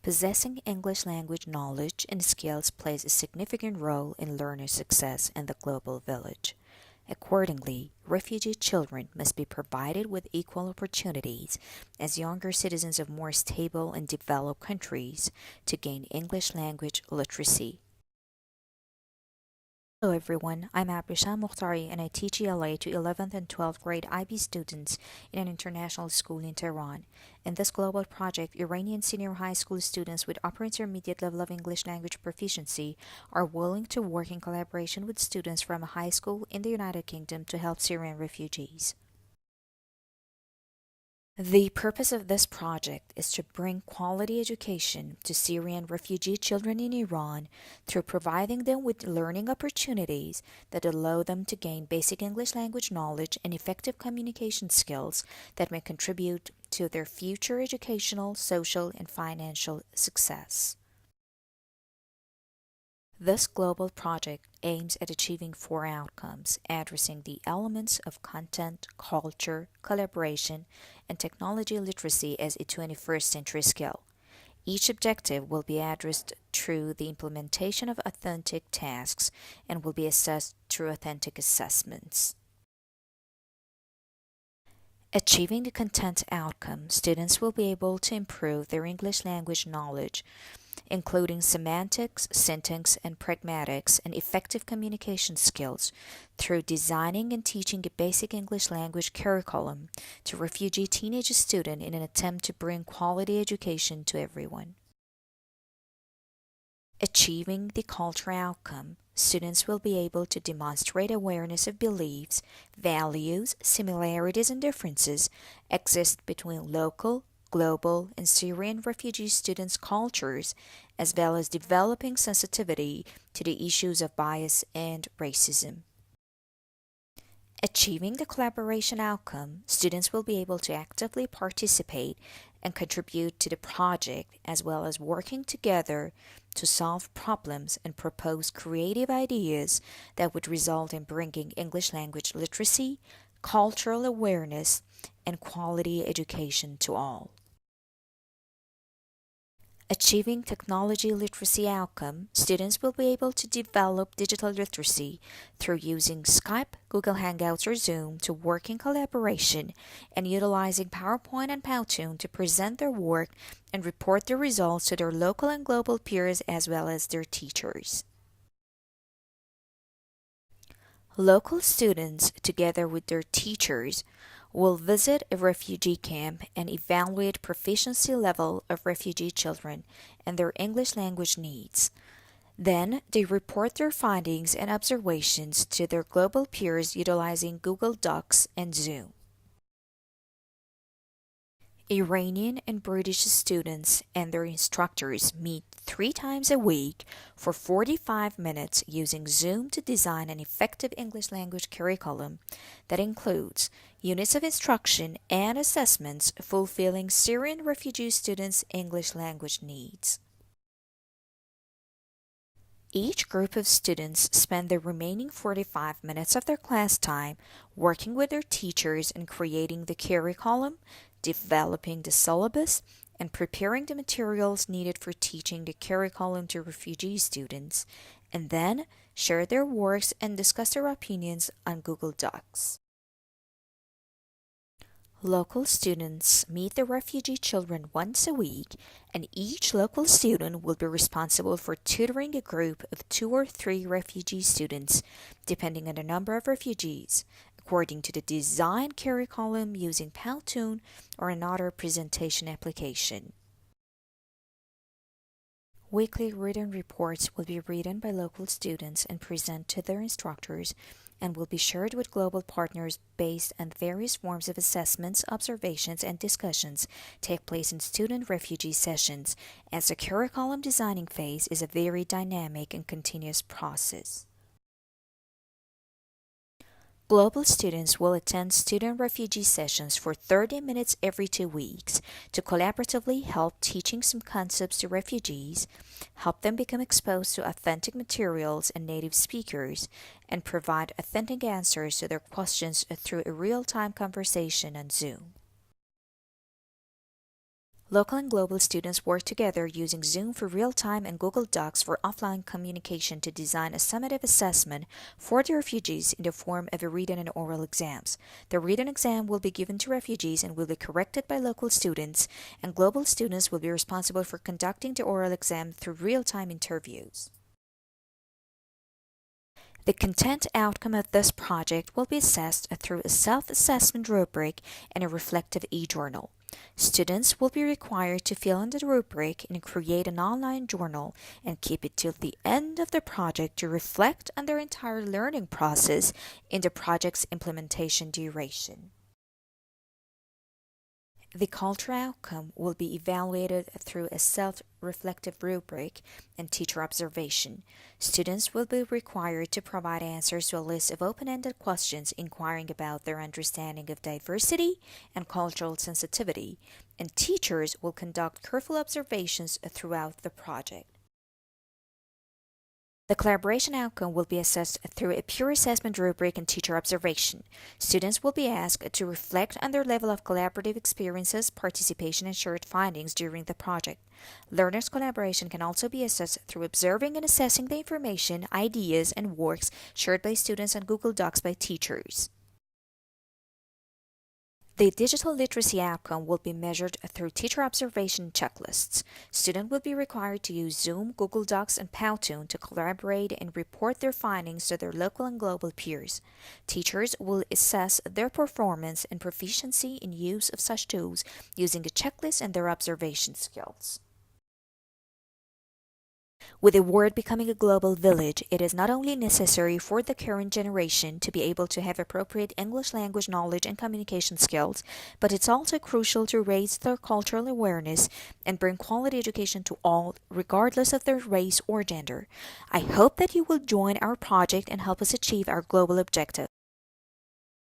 Possessing English language knowledge and skills plays a significant role in learner success in the global village. Accordingly, refugee children must be provided with equal opportunities as younger citizens of more stable and developed countries to gain English language literacy. Hello everyone, I'm Abrisha Mokhtari and I teach ELA to 11th and 12th grade IB students in an international school in Tehran. In this global project, Iranian senior high school students with upper intermediate level of English language proficiency are willing to work in collaboration with students from a high school in the United Kingdom to help Syrian refugees. The purpose of this project is to bring quality education to Syrian refugee children in Iran through providing them with learning opportunities that allow them to gain basic English language knowledge and effective communication skills that may contribute to their future educational, social, and financial success. This global project aims at achieving four outcomes, addressing the elements of content, culture, collaboration, and technology literacy as a 21st century skill. Each objective will be addressed through the implementation of authentic tasks and will be assessed through authentic assessments. Achieving the content outcome, students will be able to improve their English language knowledge, including semantics, syntax, and pragmatics, and effective communication skills through designing and teaching a basic English language curriculum to refugee teenage students in an attempt to bring quality education to everyone. Achieving the cultural outcome, students will be able to demonstrate awareness of beliefs, values, similarities, and differences exist between local, global, and Syrian refugee students' cultures, as well as developing sensitivity to the issues of bias and racism. Achieving the collaboration outcome, students will be able to actively participate and contribute to the project, as well as working together to solve problems and propose creative ideas that would result in bringing English language literacy, cultural awareness, and quality education to all. Achieving technology literacy outcome, students will be able to develop digital literacy through using Skype, Google Hangouts, or Zoom to work in collaboration and utilizing PowerPoint and Powtoon to present their work and report the results to their local and global peers as well as their teachers. Local students, together with their teachers, will visit a refugee camp and evaluate proficiency level of refugee children and their English language needs. Then they report their findings and observations to their global peers utilizing Google Docs and Zoom. Iranian and British students and their instructors meet 3 times a week for 45 minutes using Zoom to design an effective English language curriculum that includes units of instruction and assessments fulfilling Syrian refugee students' English language needs. Each group of students spend the remaining 45 minutes of their class time working with their teachers and creating the curriculum, developing the syllabus, and preparing the materials needed for teaching the curriculum to refugee students, and then share their works and discuss their opinions on Google Docs. Local students meet the refugee children once a week, and each local student will be responsible for tutoring a group of 2 or 3 refugee students, depending on the number of refugees, according to the design curriculum using Powtoon or another presentation application. Weekly written reports will be written by local students and presented to their instructors and will be shared with global partners based on various forms of assessments, observations, and discussions take place in student refugee sessions, as the curriculum designing phase is a very dynamic and continuous process. Global students will attend student refugee sessions for 30 minutes every 2 weeks to collaboratively help teaching some concepts to refugees, help them become exposed to authentic materials and native speakers, and provide authentic answers to their questions through a real-time conversation on Zoom. Local and global students work together using Zoom for real-time and Google Docs for offline communication to design a summative assessment for the refugees in the form of a written and oral exams. The written exam will be given to refugees and will be corrected by local students, and global students will be responsible for conducting the oral exam through real-time interviews. The content outcome of this project will be assessed through a self-assessment rubric and a reflective e-journal. Students will be required to fill in the rubric and create an online journal and keep it till the end of the project to reflect on their entire learning process in the project's implementation duration. The cultural outcome will be evaluated through a self-reflective rubric and teacher observation. Students will be required to provide answers to a list of open-ended questions inquiring about their understanding of diversity and cultural sensitivity, and teachers will conduct careful observations throughout the project. The collaboration outcome will be assessed through a peer assessment rubric and teacher observation. Students will be asked to reflect on their level of collaborative experiences, participation, and shared findings during the project. Learners' collaboration can also be assessed through observing and assessing the information, ideas, and works shared by students on Google Docs by teachers. The digital literacy outcome will be measured through teacher observation checklists. Students will be required to use Zoom, Google Docs, and Powtoon to collaborate and report their findings to their local and global peers. Teachers will assess their performance and proficiency in use of such tools using a checklist and their observation skills. With the world becoming a global village, it is not only necessary for the current generation to be able to have appropriate English language knowledge and communication skills, but it's also crucial to raise their cultural awareness and bring quality education to all, regardless of their race or gender. I hope that you will join our project and help us achieve our global objective.